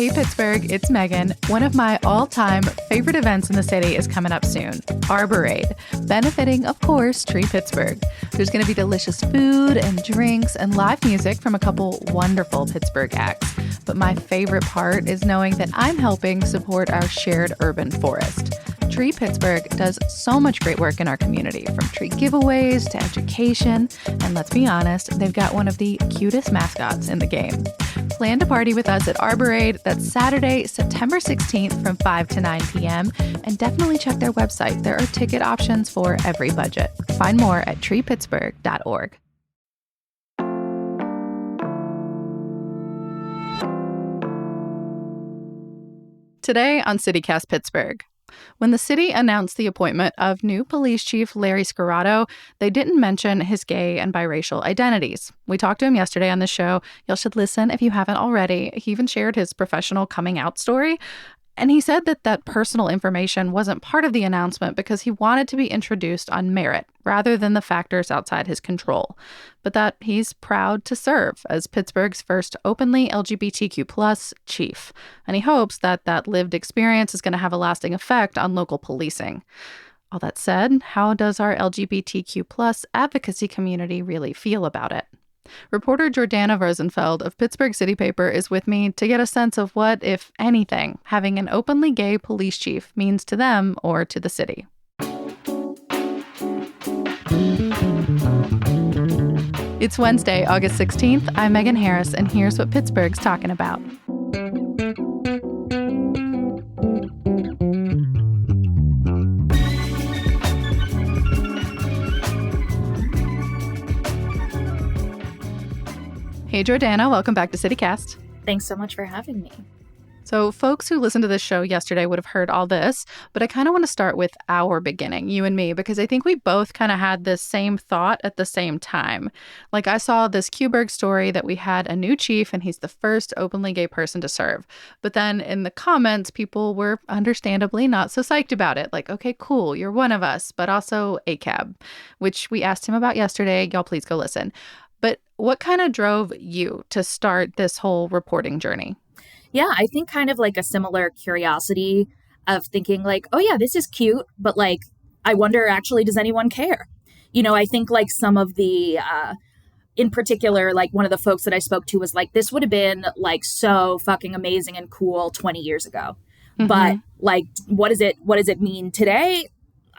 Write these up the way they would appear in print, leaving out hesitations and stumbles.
Hey Pittsburgh, it's Megan. One of my all-time favorite events in the city is coming up soon, Arborade, benefiting, of course, Tree Pittsburgh. There's going to be delicious food and drinks and live music from a couple wonderful Pittsburgh acts. But my favorite part is knowing that I'm helping support our shared urban forest. Tree Pittsburgh does so much great work in our community, from tree giveaways to education, and let's be honest, they've got one of the cutest mascots in the game. Plan to party with us at Arborade. That's Saturday, September 16th from 5 to 9 p.m. And definitely check their website. There are ticket options for every budget. Find more at treepittsburgh.org. Today on CityCast Pittsburgh. When the city announced the appointment of new police chief Larry Scarato, they didn't mention his gay and biracial identities. We talked to him yesterday on the show. Y'all should listen if you haven't already. He even shared his professional coming out story. And he said that personal information wasn't part of the announcement because he wanted to be introduced on merit rather than the factors outside his control. But that he's proud to serve as Pittsburgh's first openly LGBTQ+ chief. And he hopes that lived experience is going to have a lasting effect on local policing. All that said, how does our LGBTQ+ advocacy community really feel about it? Reporter Jordana Rosenfeld of Pittsburgh City Paper is with me to get a sense of what, if anything, having an openly gay police chief means to them or to the city. It's Wednesday, August 16th. I'm Megan Harris, and here's what Pittsburgh's talking about. Hey, Jordana, welcome back to CityCast. Thanks so much for having me. So folks who listened to this show yesterday would have heard all this, but I kind of want to start with our beginning, you and me, because I think we both kind of had this same thought at the same time. Like I saw this Q-Berg story that we had a new chief and he's the first openly gay person to serve. But then in the comments, people were understandably not so psyched about it. Like, okay, cool, you're one of us, but also ACAB, which we asked him about yesterday. Y'all please go listen. But what kind of drove you to start this whole reporting journey? Yeah, I think kind of like a similar curiosity of thinking like, oh yeah, this is cute, but like, I wonder actually, does anyone care? You know, I think like some of the, in particular, like one of the folks that I spoke to was like, this would have been like so fucking amazing and cool 20 years ago. Mm-hmm. But like, what does it mean today?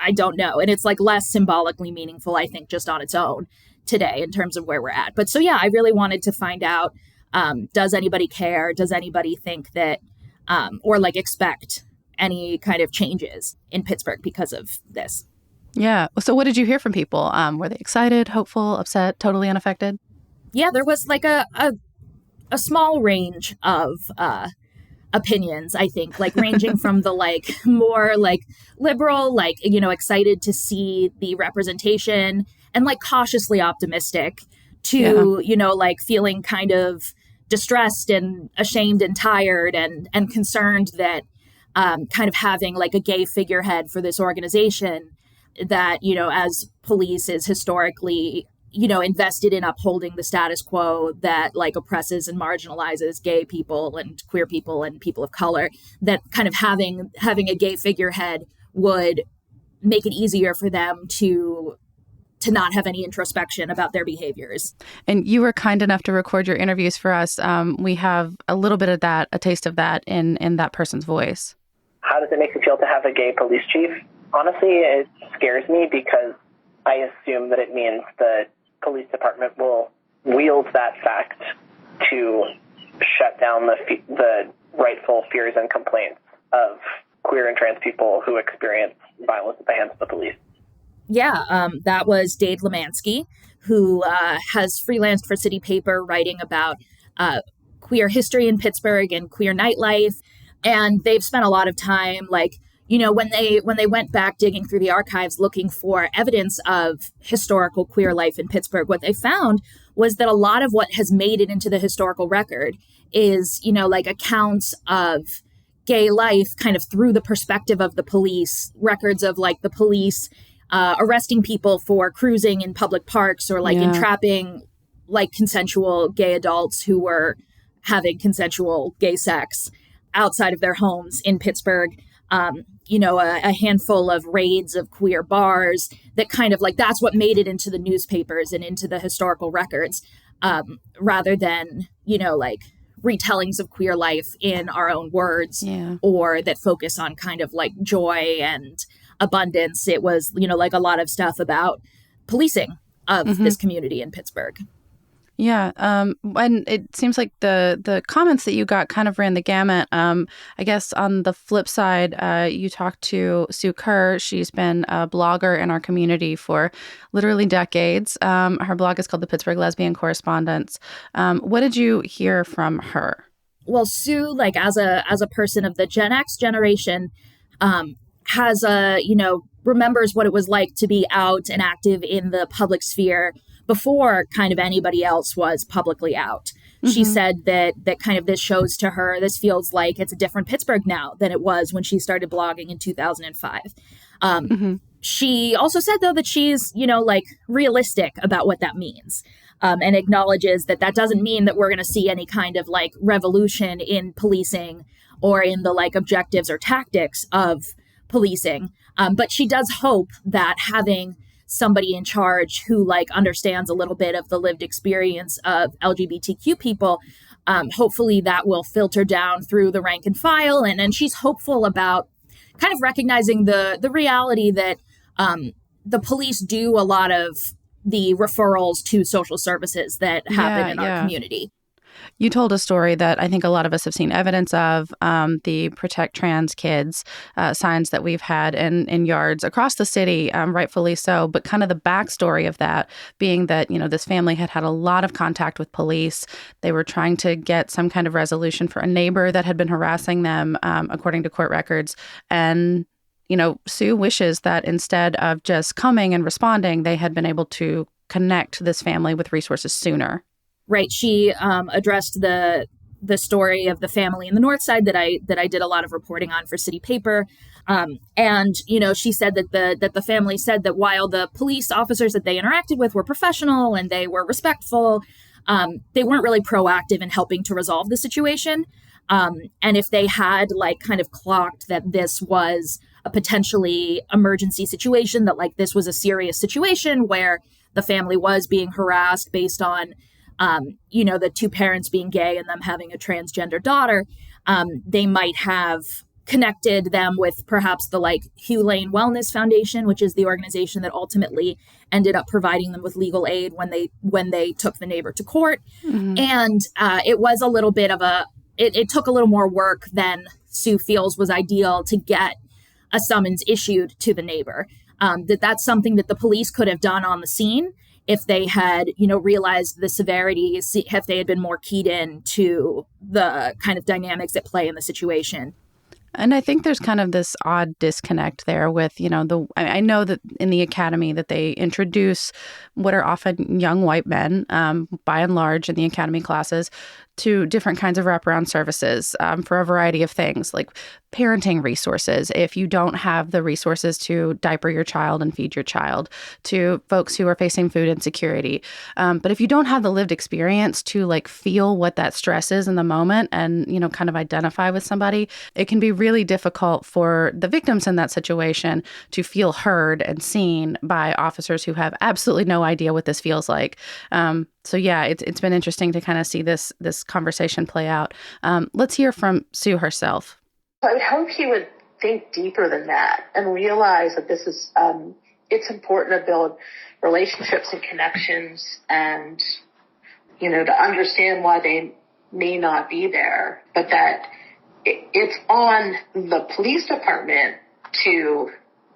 I don't know. And it's like less symbolically meaningful, I think, just on its own today in terms of where we're at. But so, yeah, I really wanted to find out, does anybody care? Does anybody think that or like expect any kind of changes in Pittsburgh because of this? Yeah. So what did you hear from people? Were they excited, hopeful, upset, totally unaffected? Yeah, there was like a small range of opinions, I think, like ranging from the like more like liberal, like, you know, excited to see the representation and like cautiously optimistic to, you know, like feeling kind of distressed and ashamed and tired and concerned that kind of having like a gay figurehead for this organization that, you know, as police is historically, you know, invested in upholding the status quo that like oppresses and marginalizes gay people and queer people and people of color, that kind of having a gay figurehead would make it easier for them to not have any introspection about their behaviors. And you were kind enough to record your interviews for us. We have a little bit of that, a taste of that in that person's voice. How does it make you feel to have a gay police chief? Honestly, it scares me because I assume that it means the police department will wield that fact to shut down the rightful fears and complaints of queer and trans people who experience violence at the hands of the police. Yeah, that was Dave Lemansky, who has freelanced for City Paper writing about queer history in Pittsburgh and queer nightlife. And they've spent a lot of time, like, you know, when they went back digging through the archives looking for evidence of historical queer life in Pittsburgh, what they found was that a lot of what has made it into the historical record is, you know, like accounts of gay life kind of through the perspective of the police, records of like the police arresting people for cruising in public parks or like entrapping like consensual gay adults who were having consensual gay sex. outside of their homes in Pittsburgh. A handful of raids of queer bars that kind of like that's what made it into the newspapers and into the historical records, rather than, like retellings of queer life in our own words, or that focus on kind of like joy and abundance. It was, like a lot of stuff about policing of this community in Pittsburgh. Yeah. And it seems like the comments that you got kind of ran the gamut. I guess on the flip side, you talked to Sue Kerr. She's been a blogger in our community for literally decades. Her blog is called The Pittsburgh Lesbian Correspondence. What did you hear from her? Well, Sue, like as a person of the Gen X generation, remembers what it was like to be out and active in the public sphere before kind of anybody else was publicly out. She said that kind of this shows to her, this feels like it's a different Pittsburgh now than it was when she started blogging in 2005. She also said, though, that she's, like realistic about what that means, and acknowledges that doesn't mean that we're going to see any kind of like revolution in policing or in the like objectives or tactics of policing. But she does hope that having somebody in charge who like understands a little bit of the lived experience of LGBTQ people, hopefully that will filter down through the rank and file. And she's hopeful about kind of recognizing the reality that the police do a lot of the referrals to social services that happen in our community. You told a story that I think a lot of us have seen evidence of, the Protect Trans Kids signs that we've had in yards across the city, rightfully so. But kind of the backstory of that being that, this family had a lot of contact with police. They were trying to get some kind of resolution for a neighbor that had been harassing them, according to court records. And Sue wishes that instead of just coming and responding, they had been able to connect this family with resources sooner. Right. She addressed the story of the family in the North Side that I did a lot of reporting on for City Paper. And she said that the family said that while the police officers that they interacted with were professional and they were respectful, they weren't really proactive in helping to resolve the situation. And if they had like kind of clocked that this was a potentially emergency situation, that like this was a serious situation where the family was being harassed based on the two parents being gay and them having a transgender daughter, they might have connected them with perhaps the like Hugh Lane Wellness Foundation, which is the organization that ultimately ended up providing them with legal aid when they took the neighbor to court. And it was a little bit of it took a little more work than Sue feels was ideal to get a summons issued to the neighbor. That's something that the police could have done on the scene if they had, realized the severity, if they had been more keyed in to the kind of dynamics at play in the situation. And I think there's kind of this odd disconnect there with, I know that in the academy that they introduce what are often young white men, by and large in the academy classes, to different kinds of wraparound services for a variety of things, like parenting resources, if you don't have the resources to diaper your child and feed your child, to folks who are facing food insecurity. But if you don't have the lived experience to like feel what that stress is in the moment and, kind of identify with somebody, it can be really difficult for the victims in that situation to feel heard and seen by officers who have absolutely no idea what this feels like. So yeah, it's been interesting to kind of see this conversation play out. Let's hear from Sue herself. I would hope he would think deeper than that and realize that this is it's important to build relationships and connections and to understand why they may not be there, but that it's on the police department to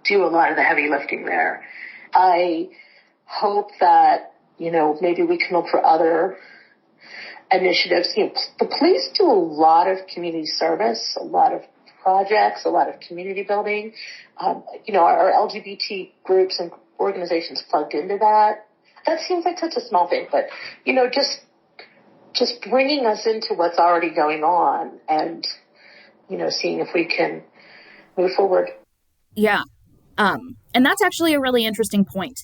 do a lot of the heavy lifting there. I hope that maybe we can look for other initiatives. The police do a lot of community service, a lot of projects, a lot of community building. Our LGBT groups and organizations plugged into that. That seems like such a small thing, but, just bringing us into what's already going on and, seeing if we can move forward. Yeah. And that's actually a really interesting point.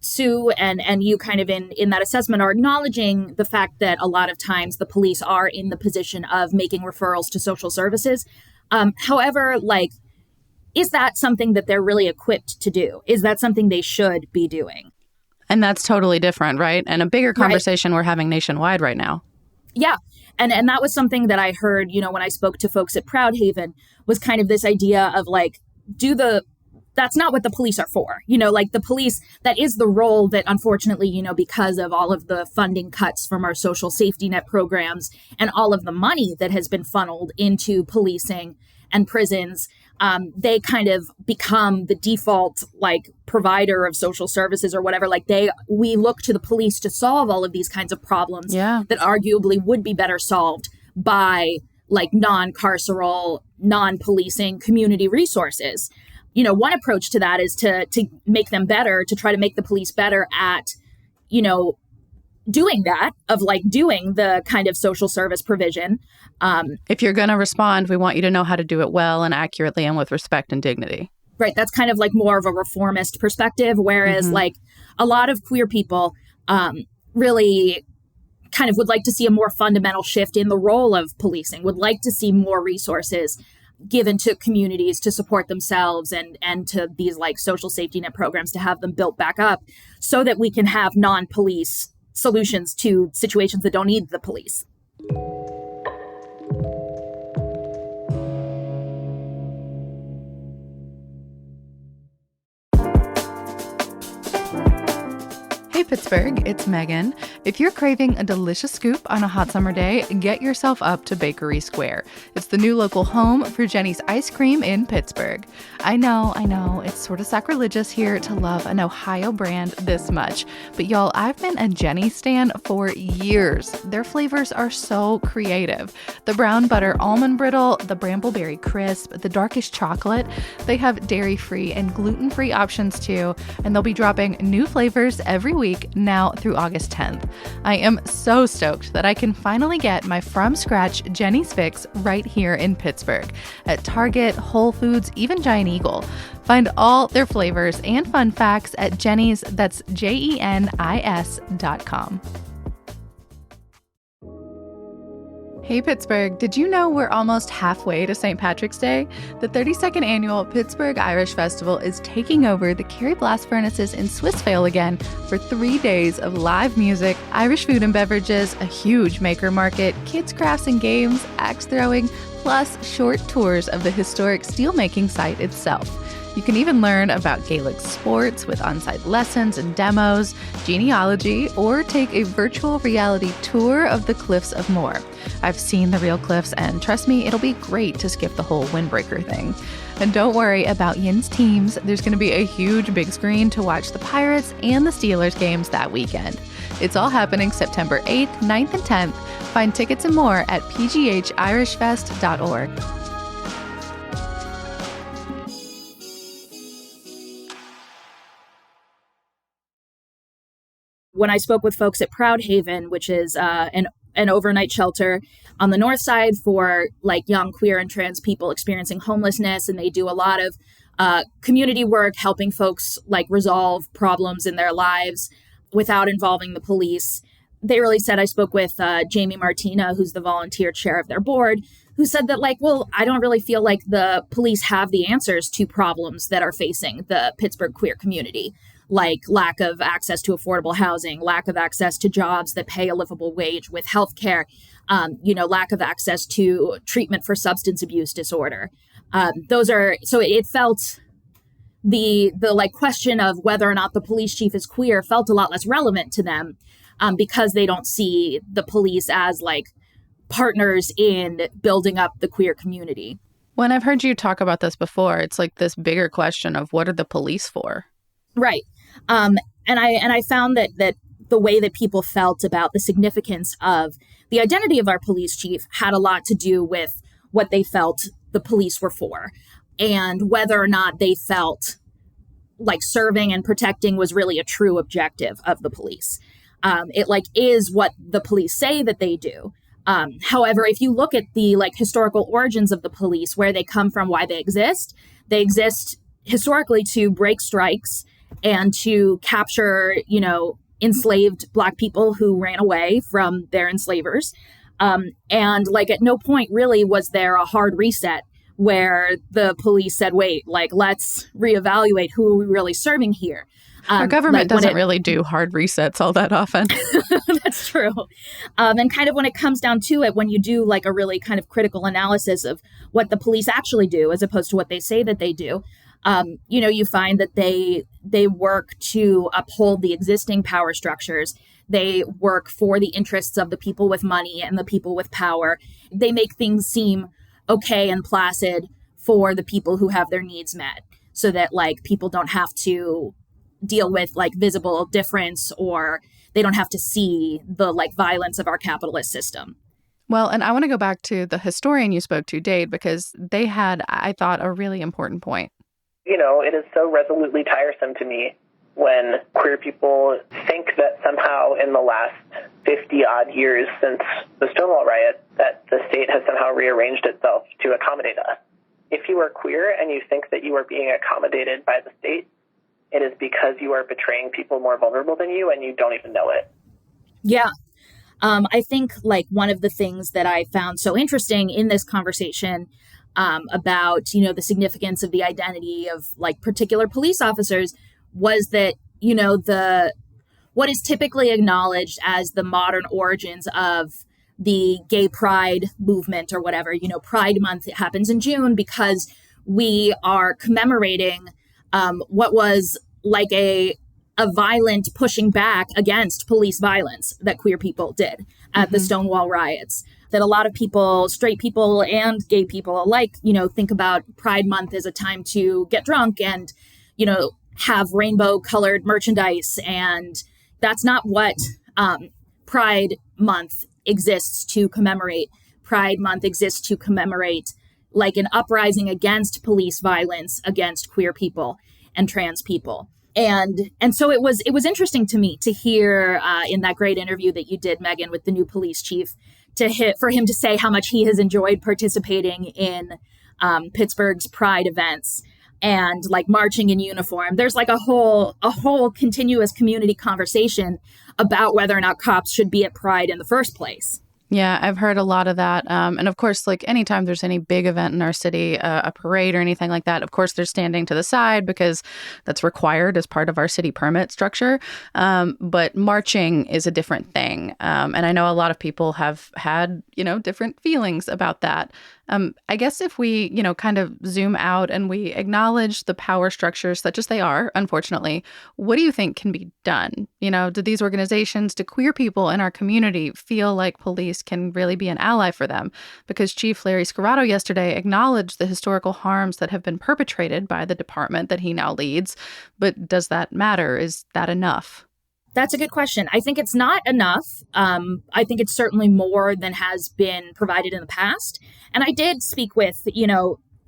Sue and you kind of in that assessment are acknowledging the fact that a lot of times the police are in the position of making referrals to social services. However, like, is that something that they're really equipped to do? Is that something they should be doing? And that's totally different, right? And a bigger conversation we're having nationwide right now. Yeah. And that was something that I heard, when I spoke to folks at Proudhaven, was kind of this idea of like, that's not what the police are for. Like the police, that is the role that unfortunately, because of all of the funding cuts from our social safety net programs and all of the money that has been funneled into policing and prisons, they kind of become the default like provider of social services or whatever. Like we look to the police to solve all of these kinds of problems that arguably would be better solved by like non-carceral, non-policing community resources. One approach to that is to make them better, to try to make the police better at, doing that, of like doing the kind of social service provision. If you're going to respond, we want you to know how to do it well and accurately and with respect and dignity. Right. That's kind of like more of a reformist perspective, whereas like a lot of queer people really kind of would like to see a more fundamental shift in the role of policing, would like to see more resources given to communities to support themselves and to these like social safety net programs to have them built back up so that we can have non-police solutions to situations that don't need the police. Hey Pittsburgh, it's Megan. If you're craving a delicious scoop on a hot summer day, get yourself up to Bakery Square. It's the new local home for Jenny's Ice Cream in Pittsburgh. I know, it's sort of sacrilegious here to love an Ohio brand this much, but y'all, I've been a Jenny stan for years. Their flavors are so creative. The brown butter almond brittle, the brambleberry crisp, the darkish chocolate. They have dairy-free and gluten-free options too, and they'll be dropping new flavors every week now through August 10th. I am so stoked that I can finally get my from scratch Jenny's Fix right here in Pittsburgh at Target, Whole Foods, even Giant Eagle. Find all their flavors and fun facts at Jenny's, that's JENIS.com. Hey Pittsburgh, did you know we're almost halfway to St. Patrick's Day? The 32nd annual Pittsburgh Irish Festival is taking over the Kerry Blast Furnaces in Swissvale again for 3 days of live music, Irish food and beverages, a huge maker market, kids crafts and games, axe throwing, plus short tours of the historic steelmaking site itself. You can even learn about Gaelic sports with on-site lessons and demos, genealogy, or take a virtual reality tour of the Cliffs of Moher. I've seen the real cliffs, and trust me, it'll be great to skip the whole windbreaker thing. And don't worry about Yin's teams. There's going to be a huge big screen to watch the Pirates and the Steelers games that weekend. It's all happening September 8th, 9th, and 10th. Find tickets and more at pghirishfest.org. When I spoke with folks at Proudhaven, which is an overnight shelter on the north side for like young queer and trans people experiencing homelessness, and they do a lot of community work helping folks like resolve problems in their lives without involving the police. They really said, I spoke with Jamie Martina, who's the volunteer chair of their board, who said that like, well, I don't really feel like the police have the answers to problems that are facing the Pittsburgh queer community, like lack of access to affordable housing, lack of access to jobs that pay a livable wage with healthcare, lack of access to treatment for substance abuse disorder. So it felt the like question of whether or not the police chief is queer felt a lot less relevant to them because they don't see the police as like partners in building up the queer community. When I've heard you talk about this before, it's like this bigger question of what are the police for? Right. And I found that the way that people felt about the significance of the identity of our police chief had a lot to do with what they felt the police were for and whether or not they felt like serving and protecting was really a true objective of the police. It like is what the police say that they do. However, if you look at the like historical origins of the police, where they come from, why they exist historically to break strikes and to capture, enslaved Black people who ran away from their enslavers. And like at no point really was there a hard reset where the police said, wait, like, let's reevaluate who are we really serving here. Our government doesn't really do hard resets all that often. That's true. And kind of when it comes down to it, when you do like a really kind of critical analysis of what the police actually do as opposed to what they say that they do, you find that they work to uphold the existing power structures. They work for the interests of the people with money and the people with power. They make things seem okay and placid for the people who have their needs met so that like people don't have to deal with like visible difference, or they don't have to see the like violence of our capitalist system. Well, and I want to go back to the historian you spoke to, Dade, because they had, I thought, a really important point. It is so resolutely tiresome to me when queer people think that somehow in the last 50-odd years since the Stonewall riot, that the state has somehow rearranged itself to accommodate us. If you are queer and you think that you are being accommodated by the state, it is because you are betraying people more vulnerable than you and you don't even know it. Yeah. I think like one of the things that I found so interesting in this conversation about, the significance of the identity of like particular police officers was that, what is typically acknowledged as the modern origins of the gay pride movement or whatever, Pride Month, it happens in June because we are commemorating what was like a violent pushing back against police violence that queer people did at the Stonewall riots. That a lot of people, straight people and gay people alike, think about Pride Month as a time to get drunk and, have rainbow colored merchandise. And that's not what Pride Month exists to commemorate. Pride Month exists to commemorate like an uprising against police violence against queer people and trans people. And so it was interesting to me to hear in that great interview that you did, Megan, with the new police chief, for him to say how much he has enjoyed participating in Pittsburgh's Pride events and like marching in uniform. There's like a whole continuous community conversation about whether or not cops should be at Pride in the first place. Yeah, I've heard a lot of that. And of course, like anytime there's any big event in our city, a parade or anything like that, of course, they're standing to the side because that's required as part of our city permit structure. But marching is a different thing. And I know a lot of people have had, different feelings about that. I guess if we, kind of zoom out and we acknowledge the power structures such as they are, unfortunately, what do you think can be done? Do these organizations, do queer people in our community feel like police can really be an ally for them? Because Chief Larry Scarato yesterday acknowledged the historical harms that have been perpetrated by the department that he now leads. But does that matter? Is that enough? That's a good question. I think it's not enough. I think it's certainly more than has been provided in the past. And I did speak with,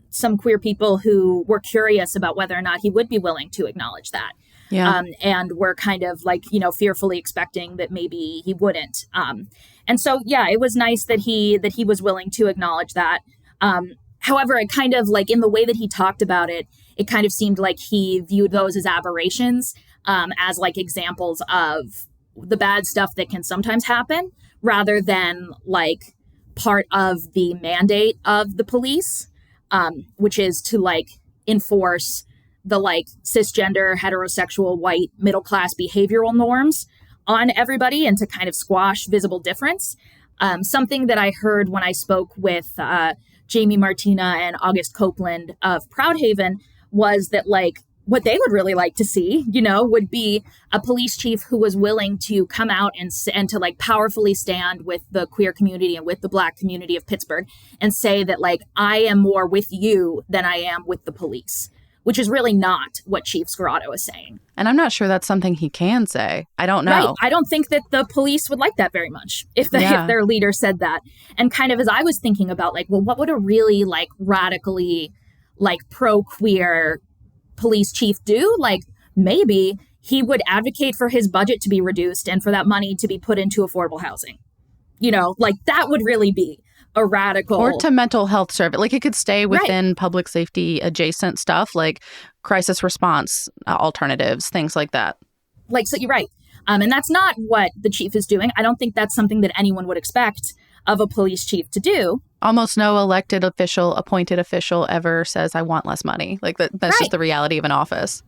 some queer people who were curious about whether or not he would be willing to acknowledge that. Yeah. And were kind of like, fearfully expecting that maybe he wouldn't. And so, yeah, it was nice that he was willing to acknowledge that. However, it kind of like in the way that he talked about it, it kind of seemed like he viewed those as aberrations. As like examples of the bad stuff that can sometimes happen rather than like part of the mandate of the police, which is to like enforce the like cisgender, heterosexual, white, middle-class behavioral norms on everybody and to kind of squash visible difference. Something that I heard when I spoke with Jamie Martina and August Copeland of Proudhaven was that like what they would really like to see, would be a police chief who was willing to come out and to like powerfully stand with the queer community and with the Black community of Pittsburgh and say that like, I am more with you than I am with the police, which is really not what Chief Scarato is saying. And I'm not sure that's something he can say. I don't know. Right. I don't think that the police would like that very much if their leader said that. And kind of as I was thinking about like, well, what would a really like radically like pro-queer police chief do? Like maybe he would advocate for his budget to be reduced and for that money to be put into affordable housing. Like that would really be a radical. Or to mental health service. Like it could stay within public safety adjacent stuff like crisis response alternatives, things like that. Like, so you're right. And that's not what the chief is doing. I don't think that's something that anyone would expect of a police chief to do. Almost no elected official, appointed official ever says, I want less money. Like that's just the reality of an office.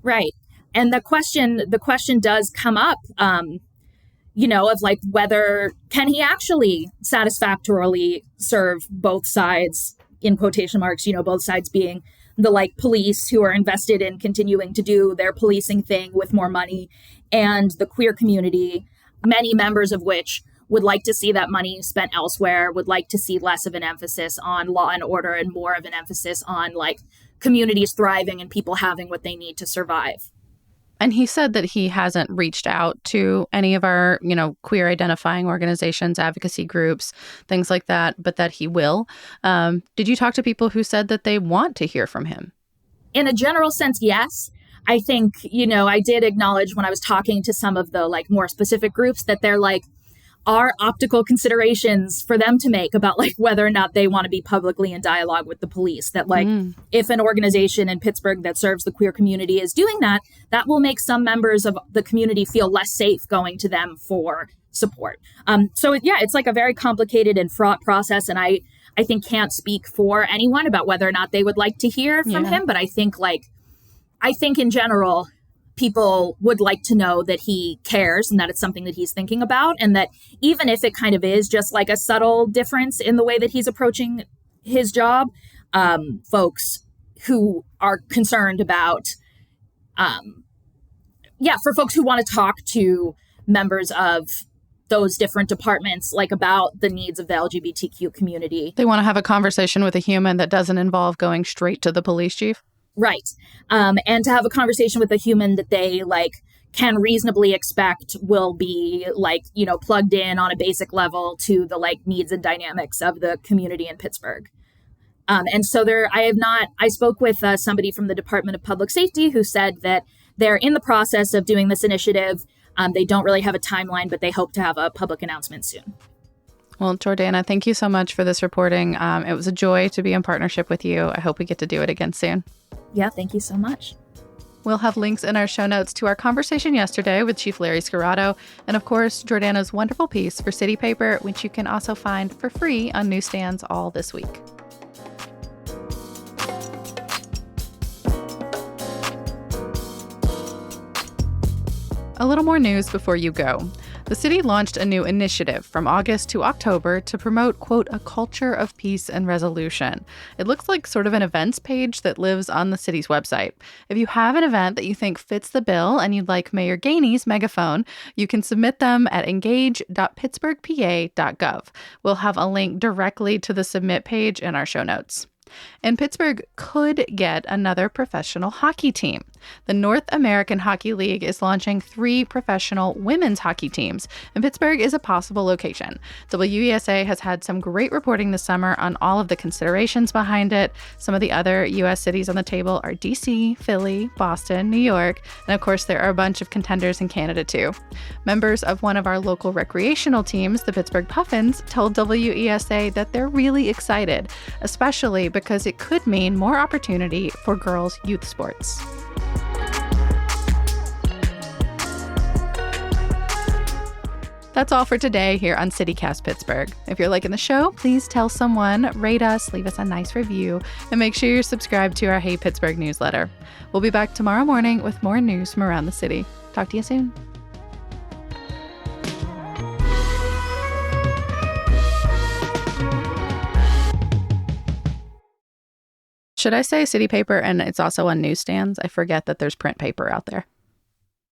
Right. And the question does come up, of like whether can he actually satisfactorily serve both sides, in quotation marks, both sides being the like police who are invested in continuing to do their policing thing with more money, and the queer community, many members of which would like to see that money spent elsewhere, would like to see less of an emphasis on law and order and more of an emphasis on like communities thriving and people having what they need to survive. And he said that he hasn't reached out to any of our, queer identifying organizations, advocacy groups, things like that, but that he will. Did you talk to people who said that they want to hear from him? In a general sense, yes. I think, I did acknowledge when I was talking to some of the like more specific groups that they're like, are optical considerations for them to make about like whether or not they want to be publicly in dialogue with the police. That like if an organization in Pittsburgh that serves the queer community is doing that, that will make some members of the community feel less safe going to them for support. So it's like a very complicated and fraught process. And I think can't speak for anyone about whether or not they would like to hear from him. But I think in general, people would like to know that he cares and that it's something that he's thinking about, and that even if it kind of is just like a subtle difference in the way that he's approaching his job, folks who are concerned about, for folks who want to talk to members of those different departments, like about the needs of the LGBTQ community. They want to have a conversation with a human that doesn't involve going straight to the police chief. Right. And to have a conversation with a human that they like can reasonably expect will be like, plugged in on a basic level to the like needs and dynamics of the community in Pittsburgh. And so I spoke with somebody from the Department of Public Safety who said that they're in the process of doing this initiative. They don't really have a timeline, but they hope to have a public announcement soon. Well, Jordana, thank you so much for this reporting. It was a joy to be in partnership with you. I hope we get to do it again soon. Yeah, thank you so much. We'll have links in our show notes to our conversation yesterday with Chief Larry Scarato, and of course, Jordana's wonderful piece for City Paper, which you can also find for free on newsstands all this week. A little more news before you go. The city launched a new initiative from August to October to promote, quote, a culture of peace and resolution. It looks like sort of an events page that lives on the city's website. If you have an event that you think fits the bill and you'd like Mayor Gainey's megaphone, you can submit them at engage.pittsburghpa.gov. We'll have a link directly to the submit page in our show notes. And Pittsburgh could get another professional hockey team. The North American Hockey League is launching 3 professional women's hockey teams, and Pittsburgh is a possible location. WESA has had some great reporting this summer on all of the considerations behind it. Some of the other U.S. cities on the table are D.C., Philly, Boston, New York, and of course there are a bunch of contenders in Canada too. Members of one of our local recreational teams, the Pittsburgh Puffins, told WESA that they're really excited, especially because it could mean more opportunity for girls' youth sports. That's all for today here on CityCast Pittsburgh. If you're liking the show, please tell someone, rate us, leave us a nice review, and make sure you're subscribed to our Hey Pittsburgh newsletter. We'll be back tomorrow morning with more news from around the city. Talk to you soon. Should I say city paper and it's also on newsstands? I forget that there's print paper out there.